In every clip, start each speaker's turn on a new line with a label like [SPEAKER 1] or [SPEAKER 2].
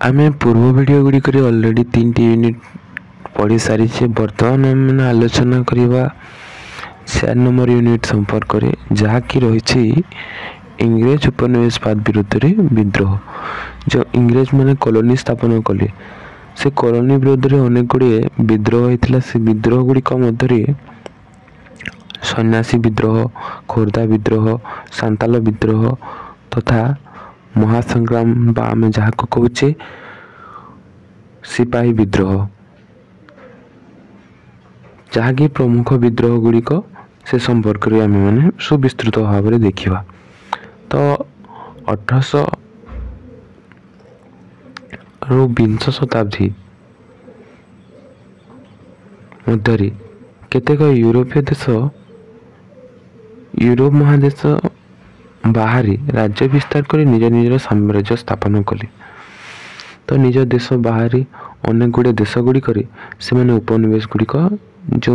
[SPEAKER 1] आमे पूर्व वीडियो गुड़ी करे ऑलरेडी 3 यूनिट पढ़ी सारी छे। वर्तमान आम आलोचना करवा 4 नंबर यूनिट संपर्क रे जहा कि रही इंग्रेज उपनिवेशवाद विरुद्ध रे विद्रोह। जो इंग्रेज माने कॉलोनी स्थापन कले से कॉलोनी विरुद्ध रे अनेक गुड़े विद्रोह होता। से विद्रोह गुड़िक मध्य सन्यासी विद्रोह, खोर्धा विद्रोह, सांताल विद्रोह तथा महासंग्राम बा आमे जहा को कहूचे सिपाही विद्रोह, जहाँकि प्रमुख विद्रोह गुड़िक से संपर्क में आम मैंने सुविस्तृत भाव में देखा। तो 1800 रु 20 शताब्दी मध्य केतेक यूरोपीय देश यूरोप महादेश बाहर राज्य विस्तार कर निज निजर साम्राज्य स्थापन कले। तो निज देश बाहर अनेक गुड़े देश गुड़िक से उपनिवेश गुड़िक जो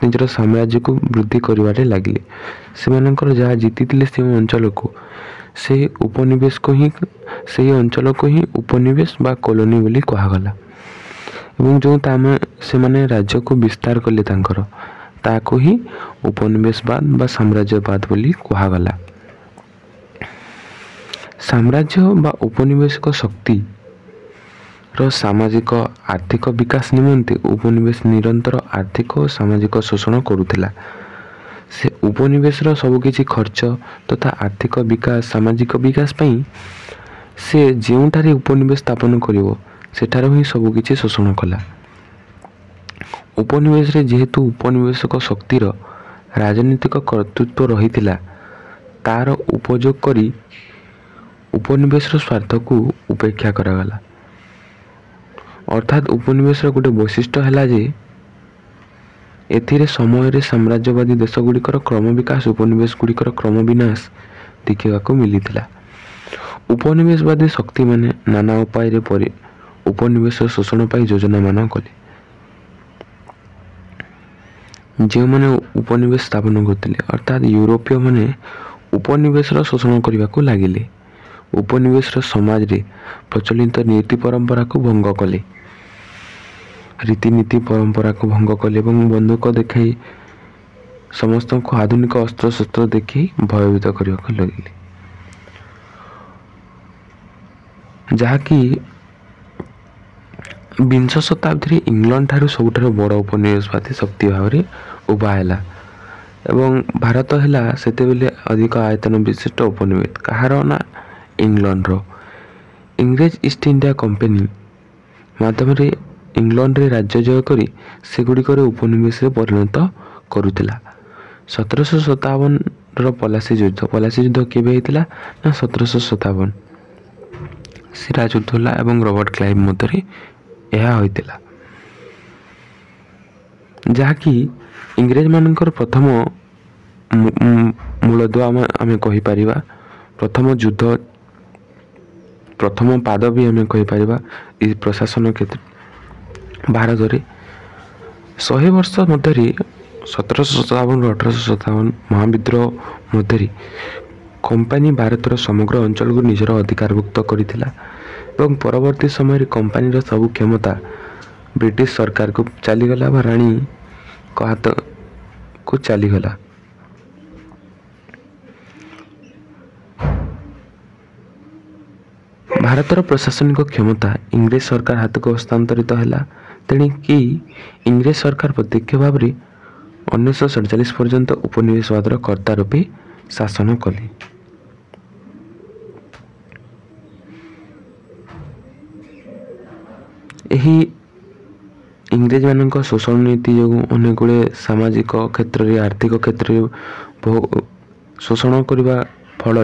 [SPEAKER 1] निजर साम्राज्य को वृद्धि कर लगे। से जहाँ जीति से अंचल को से उपनिवेश को ही से अंचल को ही उपनिवेश बा कॉलोनी बोली कहगला। एवं जो से माने राज्य को विस्तार कले ताको ही उपनिवेशवाद बा साम्राज्यवाद बोली कहगला। साम्राज्य बा उपनिवेशिक शक्ति रो सामाजिक आर्थिक विकास निमंते उपनिवेश निरंतर आर्थिक और सामाजिक शोषण करुथिला। से उपनिवेश रो सब किछि खर्च तथा आर्थिक विकास सामाजिक विकास पई से जेउठारे उपनिवेश स्थापन करिवो सेठार ही सब किछि शोषण कला। उपनिवेश रे जेहेतु उपनिवेशक शक्तिर राजनीतिक कर्तृत्व रहिथिला तार उपयोग करी उपनिवेश स्वार्थ को उपेक्षा करागला। अर्थात उपनिवेश गोटे वैशिष्ट्य है जे एथिरे समय रे साम्राज्यवादी देश गुड़िकर क्रम विकास उपनिवेश गुड़िकर क्रम विनाश देखा मिलता। उपनिवेशवादी शक्ति माने नाना उपाय रे परि उपनिवेश शोषण पाई योजना मान कले। जो माने उपनिवेश स्थापन करते अर्थात यूरोपीय माने उपनिवेश शोषण करने को लगिले। उपनिवेश समाज रे प्रचलित नीति परंपरा को भंग कले, रीतिनीति परंपरा को भंग कले और बंदूक देखाई समस्त को आधुनिक अस्त्र शस्त्र देखी भयभीत करने को लगिले। जहाँकि 20 शताब्दी इंग्लैंड ठारू सबुठारू बड़ उपनिवेशवादी शक्ति भाव में उभा है एवं भारत है सेतेबेले अधिक आयतन विशिष्ट उपनिवेश कहार ना इंग्लैंड रो। इंग्रेज ईस्ट इंडिया कंपनी माध्यम इंग्लैंड रे राज्य जय करी से गुड़िक उपनिवेश परिणत करुला। 1757 रो पलासी युद्ध केबे होता ना 1757 सिराजुद्दौला एवं रॉबर्ट क्लाइव मध्य यह होता। जहाँकि इंग्रेज मानकर प्रथम मूलदुआ आम कहीपर प्रथम युद्ध प्रथम पाद भी आम कहीपर प्रशासन क्षेत्र भारत में 100 वर्ष मध्य 1757 1857 महाविद्रोह मध्य कंपनी भारतर समग्र अंचल को निजर अधिकारभुक्त करथिला एवं परवर्ती समय कंपनी सबु क्षमता ब्रिटिश सरकार को चलीगला बा राणी को हाथ को चलीगला। भारतर प्रशासनिक क्षमता इंग्रेज सरकार हाथ को हस्तांतरित है। तेणी कि इंग्रेज सरकार प्रत्यक्ष भाव में 1947 पर्यंत उपनिवेशवाद कर्ता रूपे शासन कले। यही इंग्रेज मानक शोषण नीति जो अनेक गुड़े सामाजिक क्षेत्र में आर्थिक क्षेत्र में बहु शोषण करने फल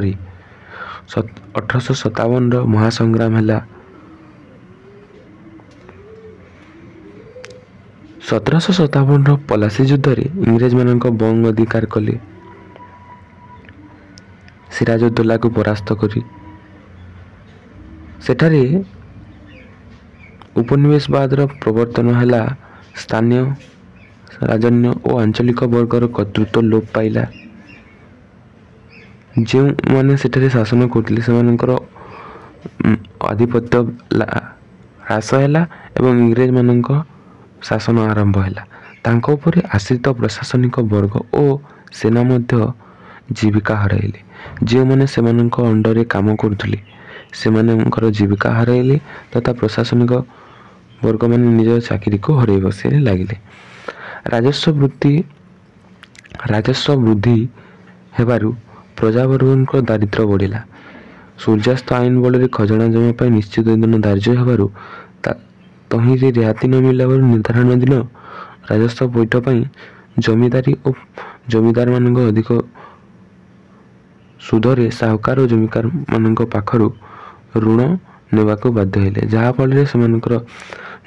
[SPEAKER 1] 1857 महासंग्राम है। 1757 पलासी युद्ध रे इंग्रेज मानक बंग अधिकार कले। सिराजुद्दौला को परास्त करी सेठारे उपनिवेशवाद प्रवर्तन है। स्थानीय राजन्य और आंचलिक वर्गर कर्तृत्व लोप पाइला। जो माने सेठारे शासन करथिले ଆଧିପତ୍ୟ ହ୍ରାସ ହେଲା ଏବଂ ଇଂରେଜମାନଙ୍କ ଶାସନ ଆରମ୍ଭ ହେଲା। ତାଙ୍କ ଉପରେ ଆଶ୍ରିତ ପ୍ରଶାସନିକ ବର୍ଗ ଓ ସେନା ମଧ୍ୟ ଜୀବିକା ହରାଇଲେ। ଯେଉଁମାନେ ସେମାନଙ୍କ ଅଣ୍ଡରରେ କାମ କରୁଥିଲେ ସେମାନଙ୍କର ଜୀବିକା ହରାଇଲେ ତଥା ପ୍ରଶାସନିକ ବର୍ଗମାନେ ନିଜ ଚାକିରିକୁ ହରାଇ ବସିବାରେ ଲାଗିଲେ। ରାଜସ୍ୱ ବୃଦ୍ଧି ହେବାରୁ ପ୍ରଜାବର୍ଗଙ୍କ ଦାରିଦ୍ର୍ୟ ବଢ଼ିଲା। ସୂର୍ଯ୍ୟାସ୍ତ ଆଇନ ବଳରେ ଖଜଣା ଜମା ପାଇଁ ନିଶ୍ଚିତ ଦିନ ଧାର୍ଯ୍ୟ ହେବାରୁ ତହିଁରେ ରିହାତି ନ ମିଳିବାରୁ ନିର୍ଦ୍ଧାରଣ ଦିନ ରାଜସ୍ୱ ପୈଠ ପାଇଁ ଜମିଦାରୀ ଓ ଜମିଦାରମାନଙ୍କ ଅଧିକ ସୁଧରେ ସାହୁକାର ଓ ଜମିଦାରମାନଙ୍କ ପାଖରୁ ଋଣ ନେବାକୁ ବାଧ୍ୟ ହେଲେ, ଯାହାଫଳରେ ସେମାନଙ୍କର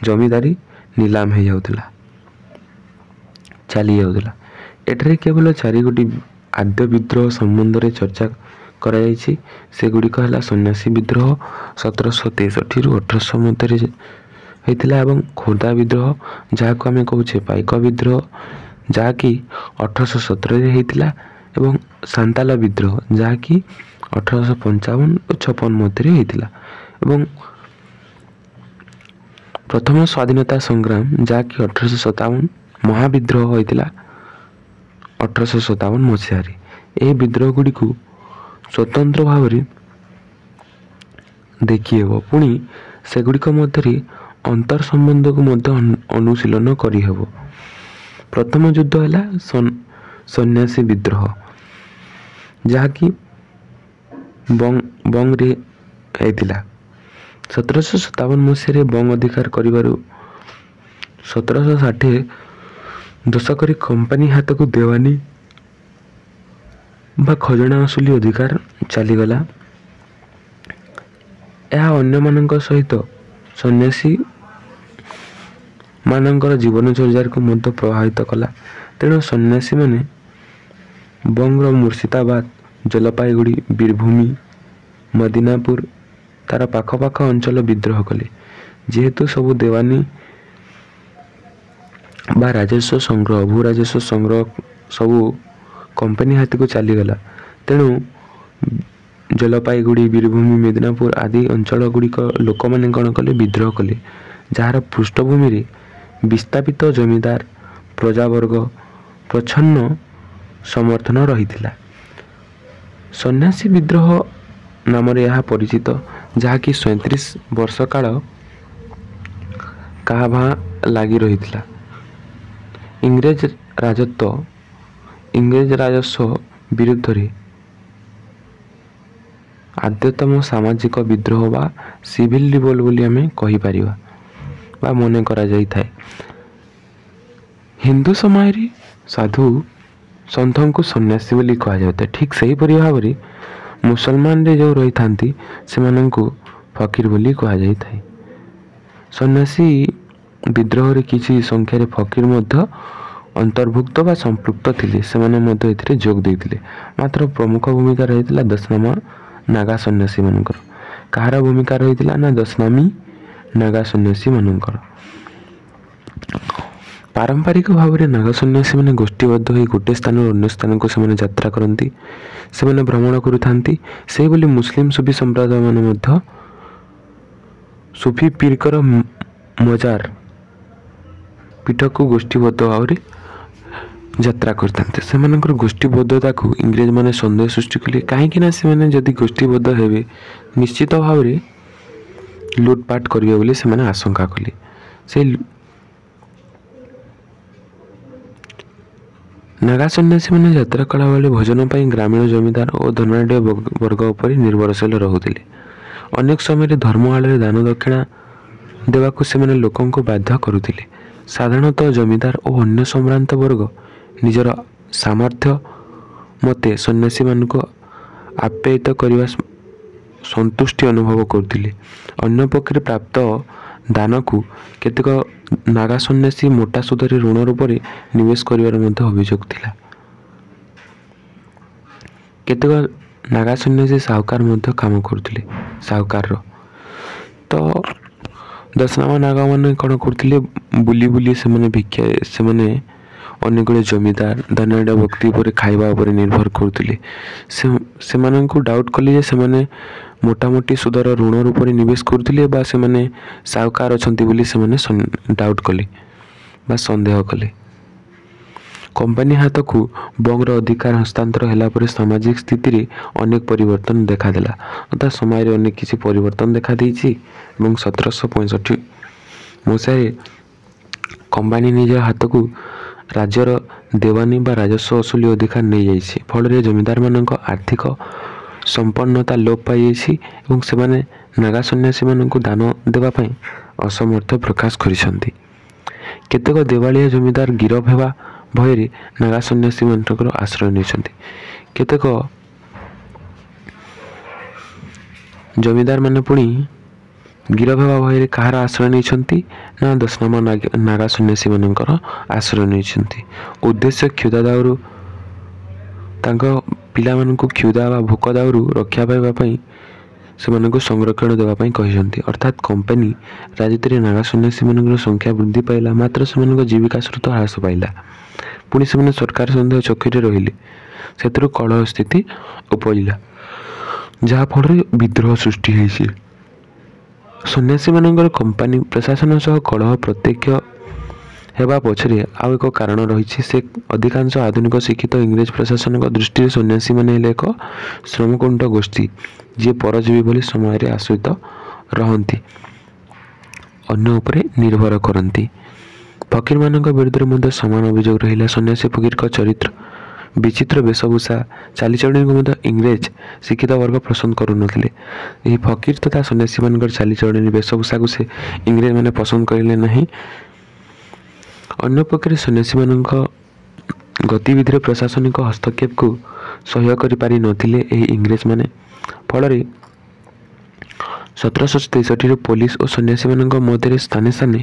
[SPEAKER 1] ଜମିଦାରୀ ନିଲାମ ଚାଲିଯାଉଥିଲା। ଏଠାରେ କେବଳ 4ଗୋଟି ଆଦ୍ୟ ବିଦ୍ରୋହ ସମ୍ବନ୍ଧରେ ଚର୍ଚ୍ଚା କରାଯାଇଛି। ସେଗୁଡ଼ିକ ହେଲା ସନ୍ନ୍ୟାସୀ ବିଦ୍ରୋହ 1763ରୁ 1800 ମଧ୍ୟରେ ହୋଇଥିଲା ଏବଂ ଖୋର୍ଦ୍ଧା ବିଦ୍ରୋହ ଯାହାକୁ ଆମେ କହୁଛେ ପାଇକ ବିଦ୍ରୋହ ଯାହାକି 1817ରେ ହୋଇଥିଲା ଏବଂ ସାନ୍ତାଳ ବିଦ୍ରୋହ ଯାହାକି 1855 ଓ 56 ମଧ୍ୟରେ ହୋଇଥିଲା ଏବଂ ପ୍ରଥମ ସ୍ୱାଧୀନତା ସଂଗ୍ରାମ ଯାହାକି 1857 ମହାବିଦ୍ରୋହ ହୋଇଥିଲା 1857 ମସିହାରେ। ଏହି ବିଦ୍ରୋହ ଗୁଡ଼ିକୁ ସ୍ୱତନ୍ତ୍ର ଭାବରେ ଦେଖିହେବ। ପୁଣି ସେଗୁଡ଼ିକ ମଧ୍ୟରେ ଅନ୍ତର ସମ୍ବନ୍ଧକୁ ମଧ୍ୟ ଅନୁଶୀଳନ କରିହେବ। ପ୍ରଥମ ଯୁଦ୍ଧ ହେଲା ସନ୍ନ୍ୟାସୀ ବିଦ୍ରୋହ ଯାହାକି ବଙ୍ଗରେ ହୋଇଥିଲା। 1757 ମସିହାରେ ବଙ୍ଗ ଅଧିକାର କରିବାରୁ 1760 ଦଶକରେ କମ୍ପାନୀ ହାତକୁ ଦେୱାନୀ ବା ଖଜଣା ଅସୁଲି ଅଧିକାର ଚାଲିଗଲା। ଏହା ଅନ୍ୟମାନଙ୍କ ସହିତ ସନ୍ନ୍ୟାସୀ ମାନଙ୍କର ଜୀବନଚର୍ଯ୍ୟାକୁ ମଧ୍ୟ ପ୍ରଭାବିତ କଲା। ତେଣୁ ସନ୍ନ୍ୟାସୀମାନେ ବଙ୍ଗର ମୁର୍ଶିଦାବାଦ, ଜଲପାଇଗୁଡ଼ି, ବୀରଭୂମି, ମଦିନାପୁର ତାର ପାଖ ଅଞ୍ଚଳ ବିଦ୍ରୋହ କଲେ। ଯେହେତୁ ସବୁ ଦେୱାନୀ ବା ରାଜସ୍ୱ ସଂଗ୍ରହ ଭୂ ରାଜସ୍ୱ ସଂଗ୍ରହ ସବୁ କମ୍ପାନୀ ହାତକୁ ଚାଲିଗଲା, ତେଣୁ ଜଲପାଇଗୁଡ଼ି, ବୀରଭୂମି, ମେଦିନାପୁର ଆଦି ଅଞ୍ଚଳ ଗୁଡ଼ିକ ଲୋକମାନେ କ'ଣ କଲେ? ବିଦ୍ରୋହ କଲେ, ଯାହାର ପୃଷ୍ଠଭୂମିରେ ବିସ୍ଥାପିତ ଜମିଦାର ପ୍ରଜାବର୍ଗ ପ୍ରଚ୍ଛନ୍ନ ସମର୍ଥନ ରହିଥିଲା। ସନ୍ନ୍ୟାସୀ ବିଦ୍ରୋହ ନାମରେ ଏହା ପରିଚିତ, ଯାହାକି 37 ବର୍ଷ କାଳ କାଁ ଭାଁ ଲାଗି ରହିଥିଲା। ଇଂରେଜ ରାଜସ୍ୱ ବିରୁଦ୍ଧରେ ଆଦ୍ୟତମ ସାମାଜିକ ବିଦ୍ରୋହ ବା ସିଭିଲ ରିଭୋଲ୍ଟ ବୋଲି ଆମେ କହିପାରିବା ବା ମନେ କରାଯାଇଥାଏ। ହିନ୍ଦୁ ସମାଜରେ ସାଧୁ ସନ୍ଥଙ୍କୁ ସନ୍ନ୍ୟାସୀ ବୋଲି କୁହାଯାଉଥାଏ। ଠିକ୍ ସେହିପରି ଭାବରେ ମୁସଲମାନରେ ଯେଉଁ ରହିଥାନ୍ତି ସେମାନଙ୍କୁ ଫକୀର ବୋଲି କୁହାଯାଇଥାଏ। ସନ୍ନ୍ୟାସୀ ବିଦ୍ରୋହରେ କିଛି ସଂଖ୍ୟାରେ ଫକୀର ମଧ୍ୟ ଅନ୍ତର୍ଭୁକ୍ତ ବା ସମ୍ପୃକ୍ତ ଥିଲେ, ସେମାନେ ମଧ୍ୟ ଏଥିରେ ଯୋଗ ଦେଇଥିଲେ। ମାତ୍ର ପ୍ରମୁଖ ଭୂମିକା ରହିଥିଲା ଦଶନାମା ନାଗା ସନ୍ନ୍ୟାସୀ ମାନଙ୍କର। କାହାର ଭୂମିକା ରହିଥିଲା ନା ଦଶନାମୀ ନାଗା ସନ୍ନ୍ୟାସୀ ମାନଙ୍କର। ପାରମ୍ପରିକ ଭାବରେ ନାଗା ସନ୍ନ୍ୟାସୀମାନେ ଗୋଷ୍ଠୀବଦ୍ଧ ହୋଇ ଗୋଟିଏ ସ୍ଥାନରୁ ଅନ୍ୟ ସ୍ଥାନକୁ ସେମାନେ ଯାତ୍ରା କରନ୍ତି, ସେମାନେ ଭ୍ରମଣ କରୁଥାନ୍ତି। ସେହିଭଳି ମୁସଲିମ ସୁଫି ସମ୍ପ୍ରଦାୟମାନେ ମଧ୍ୟ ସୁଫି ପୀରଙ୍କର ମଜାର ପୀଠକୁ ଗୋଷ୍ଠୀବଦ୍ଧ ଭାବରେ ଯାତ୍ରା କରିଥାନ୍ତି। ସେମାନଙ୍କର ଗୋଷ୍ଠୀବଦ୍ଧତାକୁ ଇଂରେଜମାନେ ସନ୍ଦେହ ସୃଷ୍ଟି କଲେ, କାହିଁକି ନା ସେମାନେ ଯଦି ଗୋଷ୍ଠୀବଦ୍ଧ ହେବେ ନିଶ୍ଚିତ ଭାବରେ ଲୁଟପାଟ କରିବେ ବୋଲି ସେମାନେ ଆଶଙ୍କା କଲେ। ସେଇ ନାଗା ସନ୍ନ୍ୟାସୀମାନେ ଯାତ୍ରା କଲାବେଳେ ଭୋଜନ ପାଇଁ ଗ୍ରାମୀଣ ଜମିଦାର ଓ ଧନାଢ଼୍ୟ ବର୍ଗ ଉପରେ ନିର୍ଭରଶୀଳ ରହୁଥିଲେ। ଅନେକ ସମୟରେ ଧର୍ମ ଆଳରେ ଦାନ ଦକ୍ଷିଣା ଦେବାକୁ ସେମାନେ ଲୋକଙ୍କୁ ବାଧ୍ୟ କରୁଥିଲେ। ସାଧାରଣତଃ ଜମିଦାର ଓ ଅନ୍ୟ ସମ୍ଭ୍ରାନ୍ତ ବର୍ଗ ନିଜର ସାମର୍ଥ୍ୟ ମତେ ସନ୍ନ୍ୟାସୀମାନଙ୍କୁ ଆପ୍ୟାୟିତ କରିବା ସନ୍ତୁଷ୍ଟି ଅନୁଭବ କରୁଥିଲେ। ଅନ୍ୟପକ୍ଷରେ ପ୍ରାପ୍ତ ଦାନକୁ କେତେକ ନାଗା ସନ୍ନ୍ୟାସୀ ମୋଟା ସୁଧରେ ଋଣ ରୂପରେ ନିବେଶ କରିବାର ମଧ୍ୟ ଅଭିଯୋଗ ଥିଲା। କେତେକ ନାଗା ସନ୍ନ୍ୟାସୀ ସାହୁକାର ମଧ୍ୟ କାମ କରୁଥିଲେ। ସାହୁକାରର ତ ଦଶନାମା ନାଗାମାନେ କ'ଣ କରୁଥିଲେ? ବୁଲି ସେମାନେ ଅନେକ ଗୁଡ଼ିଏ ଜମିଦାର ଧନାଢ଼୍ୟ ବ୍ୟକ୍ତି ଉପରେ ଖାଇବା ଉପରେ ନିର୍ଭର କରୁଥିଲେ। ସେମାନଙ୍କୁ ଡାଉଟ୍ କଲେ ଯେ ସେମାନେ ମୋଟାମୋଟି ସୁଧର ଋଣ ରୂପରେ ନିବେଶ କରୁଥିଲେ ବା ସେମାନେ ସାହୁକାର ଅଛନ୍ତି ବୋଲି ସେମାନେ ଡାଉଟ୍ କଲେ ବା ସନ୍ଦେହ କଲେ। କମ୍ପାନୀ ହାତକୁ ବଙ୍ଗର ଅଧିକାର ହସ୍ତାନ୍ତର ହେଲା ପରେ ସାମାଜିକ ସ୍ଥିତିରେ ଅନେକ ପରିବର୍ତ୍ତନ ଦେଖାଦେଲା। ତଥା ସମୟରେ ଅନେକ କିଛି ପରିବର୍ତ୍ତନ ଦେଖାଦେଇଛି ଏବଂ 1765 ମସିହାରେ କମ୍ପାନୀ ନିଜ ହାତକୁ ରାଜ୍ୟର ଦେୱାନୀ ବା ରାଜସ୍ୱ ଅସୁଲି ଅଧିକାର ନେଇଯାଇଛି। ଫଳରେ ଜମିଦାରମାନଙ୍କ ଆର୍ଥିକ ସମ୍ପନ୍ନତା ଲୋପ ପାଇଯାଇଛି ଏବଂ ସେମାନେ ନାଗା ସନ୍ନ୍ୟାସୀମାନଙ୍କୁ ଦାନ ଦେବା ପାଇଁ ଅସମର୍ଥ ପ୍ରକାଶ କରିଛନ୍ତି। କେତେକ ଦେବାଳିଆ ଜମିଦାର ଗିରଫ ହେବା ଭୟରେ ନାଗା ସନ୍ନ୍ୟାସୀମାନଙ୍କର ଆଶ୍ରୟ ନେଇଛନ୍ତି। କେତେକ ଜମିଦାରମାନେ ପୁଣି ଗିରଫ ହେବା ଭୟରେ କାହାର ଆଶ୍ରୟ ନେଇଛନ୍ତି ନା ଦଶନାମା ନାଗା ସନ୍ନ୍ୟାସୀମାନଙ୍କର ଆଶ୍ରୟ ନେଇଛନ୍ତି। ଉଦ୍ଦେଶ୍ୟ କ୍ଷୁଧା ଦାଉରୁ ତାଙ୍କ ପିଲାମାନଙ୍କୁ କ୍ଷୁଧା ବା ଭୋକ ଦାଉରୁ ରକ୍ଷା ପାଇବା ପାଇଁ ସେମାନଙ୍କୁ ସଂରକ୍ଷଣ ଦେବା ପାଇଁ କହିଛନ୍ତି। ଅର୍ଥାତ୍ କମ୍ପାନୀ ରାଜୁତିରେ ନାଗା ସନ୍ନ୍ୟାସୀମାନଙ୍କର ସଂଖ୍ୟା ବୃଦ୍ଧି ପାଇଲା, ମାତ୍ର ସେମାନଙ୍କ ଜୀବିକା ସ୍ରୋତ ହ୍ରାସ ପାଇଲା। ପୁଣି ସେମାନେ ସରକାର ସନ୍ଦେହ ଚକ୍ଷୁରେ ରହିଲେ। ସେଥିରୁ କଳହ ସ୍ଥିତି ଉପଜିଲା, ଯାହାଫଳରେ ବିଦ୍ରୋହ ସୃଷ୍ଟି ହୋଇଛି। ସନ୍ନ୍ୟାସୀମାନଙ୍କର କମ୍ପାନୀ ପ୍ରଶାସନ ସହ କଳହ ପ୍ରତ୍ୟକ୍ଷ ହେବା ପଛରେ ଆଉ ଏକ କାରଣ ରହିଛି। ସେ ଅଧିକାଂଶ ଆଧୁନିକ ଶିକ୍ଷିତ ଇଂରେଜ ପ୍ରଶାସନଙ୍କ ଦୃଷ୍ଟିରେ ସନ୍ନ୍ୟାସୀମାନେ ହେଲେ ଏକ ଶ୍ରମକୁଣ୍ଠ ଗୋଷ୍ଠୀ, ଯିଏ ପରଜୀବୀ ଭଳି ସମୟରେ ଆଶ୍ରିତ ରହନ୍ତି, ଅନ୍ୟ ଉପରେ ନିର୍ଭର କରନ୍ତି। ଫକୀରମାନଙ୍କ ବିରୁଦ୍ଧରେ ମଧ୍ୟ ସମାନ ଅଭିଯୋଗ ରହିଲା। ସନ୍ନ୍ୟାସୀ ଫକୀରଙ୍କ ଚରିତ୍ର, ବିଚିତ୍ର ବେଶଭୂଷା, ଚାଲିଚଳଣିକୁ ମଧ୍ୟ ଇଂରେଜ ଶିକ୍ଷିତ ବର୍ଗ ପସନ୍ଦ କରୁନଥିଲେ। ଏହି ଫକୀର ତଥା ସନ୍ନ୍ୟାସୀମାନଙ୍କର ଚାଲିଚଳଣି, ବେଶଭୂଷାକୁ ସେ ଇଂରେଜମାନେ ପସନ୍ଦ କରିଲେ ନାହିଁ। ଅନ୍ୟପକ୍ଷରେ ସନ୍ନ୍ୟାସୀମାନଙ୍କ ଗତିବିଧିରେ ପ୍ରଶାସନିକ ହସ୍ତକ୍ଷେପକୁ ସହ୍ୟ କରିପାରିନଥିଲେ ଏହି ଇଂରେଜମାନେ। ଫଳରେ 1763ରେ ପୋଲିସ ଓ ସନ୍ନ୍ୟାସୀମାନଙ୍କ ମଧ୍ୟରେ ସ୍ଥାନେ ସ୍ଥାନେ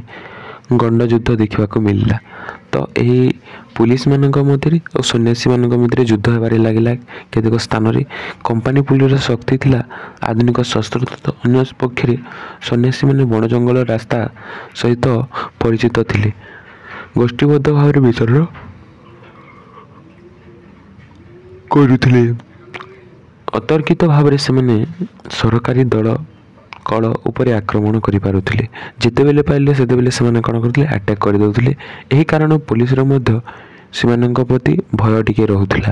[SPEAKER 1] ଗଣ୍ଡଯୁଦ୍ଧ ଦେଖିବାକୁ ମିଳିଲା। ତ ଏହି ପୋଲିସମାନଙ୍କ ମଧ୍ୟରେ ଓ ସନ୍ନ୍ୟାସୀମାନଙ୍କ ମଧ୍ୟରେ ଯୁଦ୍ଧ ହେବାରେ ଲାଗିଲା। କେତେକ ସ୍ଥାନରେ କମ୍ପାନୀ ପୁଲିସର ଶକ୍ତି ଥିଲା ଆଧୁନିକ ଶସ୍ତ୍ର, ତ ଅନ୍ୟ ପକ୍ଷରେ ସନ୍ନ୍ୟାସୀମାନେ ବଣ ଜଙ୍ଗଲ ରାସ୍ତା ସହିତ ପରିଚିତ ଥିଲେ। ଗୋଷ୍ଠୀବଦ୍ଧ ଭାବରେ ବିଚରଣ କରୁଥିଲେ। ଅତର୍କିତ ଭାବରେ ସେମାନେ ସରକାରୀ ଦଳ କଳ ଉପରେ ଆକ୍ରମଣ କରିପାରୁଥିଲେ। ଯେତେବେଳେ ପାଇଲେ ସେତେବେଳେ ସେମାନେ କ'ଣ କରୁଥିଲେ, ଆଟାକ୍ କରିଦେଉଥିଲେ। ଏହି କାରଣ ପୋଲିସର ମଧ୍ୟ ସେମାନଙ୍କ ପ୍ରତି ଭୟ ଟିକେ ରହୁଥିଲା।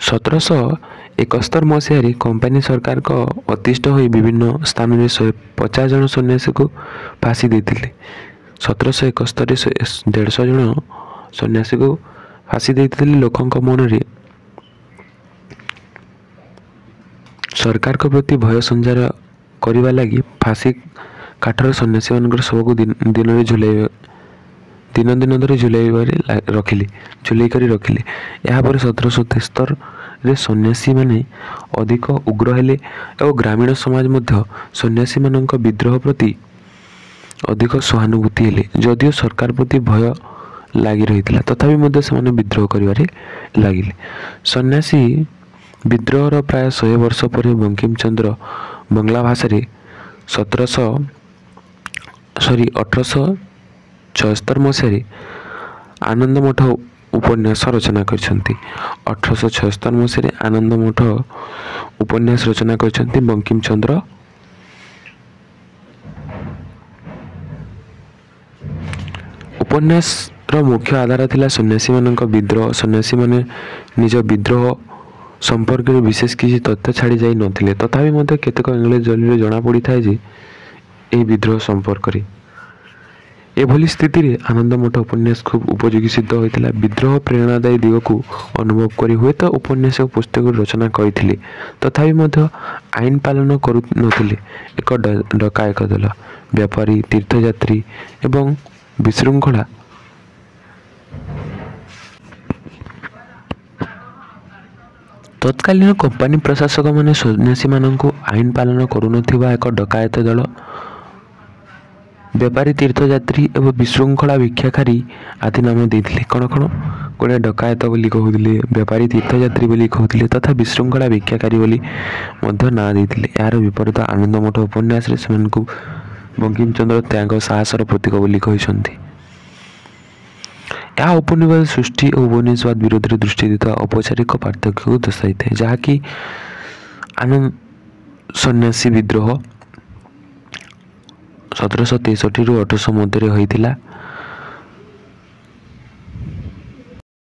[SPEAKER 1] 1771 ମସିହାରେ କମ୍ପାନୀ ସରକାରଙ୍କ ଅତିଷ୍ଠ ହୋଇ ବିଭିନ୍ନ ସ୍ଥାନରେ 150 ଜଣ ସନ୍ନ୍ୟାସୀକୁ ଫାଶୀ ଦେଇଥିଲେ। 1771ରେ 150 ଜଣ ସନ୍ନ୍ୟାସୀକୁ ଫାଶୀ ଦେଇଥିଲେ। ଲୋକଙ୍କ ମନରେ ସରକାରଙ୍କ ପ୍ରତି ଭୟ ସଞ୍ଚାର କରିବା ଲାଗି ଫାଶୀ କାଠର ସନ୍ନ୍ୟାସୀମାନଙ୍କର ଶବକୁ ଦିନ ଧରି ଝୁଲେଇ କରି ରଖିଲେ। ଏହାପରେ 1773ରେ ସନ୍ନ୍ୟାସୀମାନେ ଅଧିକ ଉଗ୍ର ହେଲେ ଓ ଗ୍ରାମୀଣ ସମାଜ ମଧ୍ୟ ସନ୍ନ୍ୟାସୀମାନଙ୍କ ବିଦ୍ରୋହ ପ୍ରତି ଅଧିକ ସହାନୁଭୂତି ହେଲେ। ଯଦିଓ ସରକାର ପ୍ରତି ଭୟ ଲାଗି ରହିଥିଲା, ତଥାପି ମଧ୍ୟ ସେମାନେ ବିଦ୍ରୋହ କରିବାରେ ଲାଗିଲେ। ସନ୍ନ୍ୟାସୀ ବିଦ୍ରୋହର ପ୍ରାୟ 100 ବର୍ଷ ପରେ ବଙ୍କିମଚନ୍ଦ୍ର ବଙ୍ଗଳା ଭାଷାରେ 1876 ମସିହାରେ ଆନନ୍ଦମଠ ଉପନ୍ୟାସ ରଚନା କରିଛନ୍ତି। 1876 ମସିହାରେ ଆନନ୍ଦମଠ ଉପନ୍ୟାସ ରଚନା କରିଛନ୍ତି ବଙ୍କିମଚନ୍ଦ୍ର। ଉପନ୍ୟାସର ମୁଖ୍ୟ ଆଧାର ଥିଲା ସନ୍ନ୍ୟାସୀମାନଙ୍କ ବିଦ୍ରୋହ। ସନ୍ନ୍ୟାସୀମାନେ ନିଜ ବିଦ୍ରୋହ ସମ୍ପର୍କରେ ବିଶେଷ କିଛି ତଥ୍ୟ ଛାଡ଼ି ଯାଇ ନଥିଲେ। ତଥାପି ମଧ୍ୟ କେତେକ ଇଂରେଜ ଦଲିଲରେ ଜଣାପଡ଼ିଥାଏ ଯେ ଏହି ବିଦ୍ରୋହ ସମ୍ପର୍କରେ। ଏଭଳି ସ୍ଥିତିରେ ଆନନ୍ଦମଠ ଉପନ୍ୟାସ ଖୁବ୍ ଉପଯୋଗୀ ସିଦ୍ଧ ହୋଇଥିଲା। ବିଦ୍ରୋହ ପ୍ରେରଣାଦାୟୀ ଦିଗକୁ ଅନୁଭବ କରି ହୁଏତ ଉପନ୍ୟାସ ପୁସ୍ତକ ରଚନା କରିଥିଲେ, ତଥାପି ମଧ୍ୟ ଆଇନ ପାଳନ କରୁନଥିଲେ ଏକ ଡକାୟତ ଦଳ, ବ୍ୟାପାରୀ, ତୀର୍ଥଯାତ୍ରୀ ଏବଂ ବିଶୃଙ୍ଖଳା ତତ୍କାଳୀନ କମ୍ପାନୀ ପ୍ରଶାସକମାନେ ସନ୍ନ୍ୟାସୀମାନଙ୍କୁ ଆଇନ ପାଳନ କରୁନଥିବା ଏକ ଡକାୟତ ଦଳ, ବ୍ୟାପାରୀ, ତୀର୍ଥଯାତ୍ରୀ ଏବଂ ବିଶୃଙ୍ଖଳା ଭିକ୍ଷାକାରୀ ଆଦି ନାମ ଦେଇଥିଲେ। କ'ଣ ଗୋଟେ ଡକାୟତ ବୋଲି କହୁଥିଲେ, ବ୍ୟାପାରୀ, ତୀର୍ଥଯାତ୍ରୀ ବୋଲି କହୁଥିଲେ ତଥା ବିଶୃଙ୍ଖଳା ଭିକ୍ଷାକାରୀ ବୋଲି ମଧ୍ୟ ନାଁ ଦେଇଥିଲେ। ଏହାର ବିପରୀତ ଆନନ୍ଦମଠ ଉପନ୍ୟାସରେ ସେମାନଙ୍କୁ ବଙ୍କିମଚନ୍ଦ୍ର ତ୍ୟାଗ ସାହସର ପ୍ରତୀକ ବୋଲି କହିଛନ୍ତି। ଏହା उपनिवेश सृष्टि और उपनिवेशवाद विरोध में दृष्टि देता औपचारिक पार्थक्य को दर्शाई था जहाँकि आनंद सन्यासी विद्रोह 1763 ରୁ 1800 मध्य होता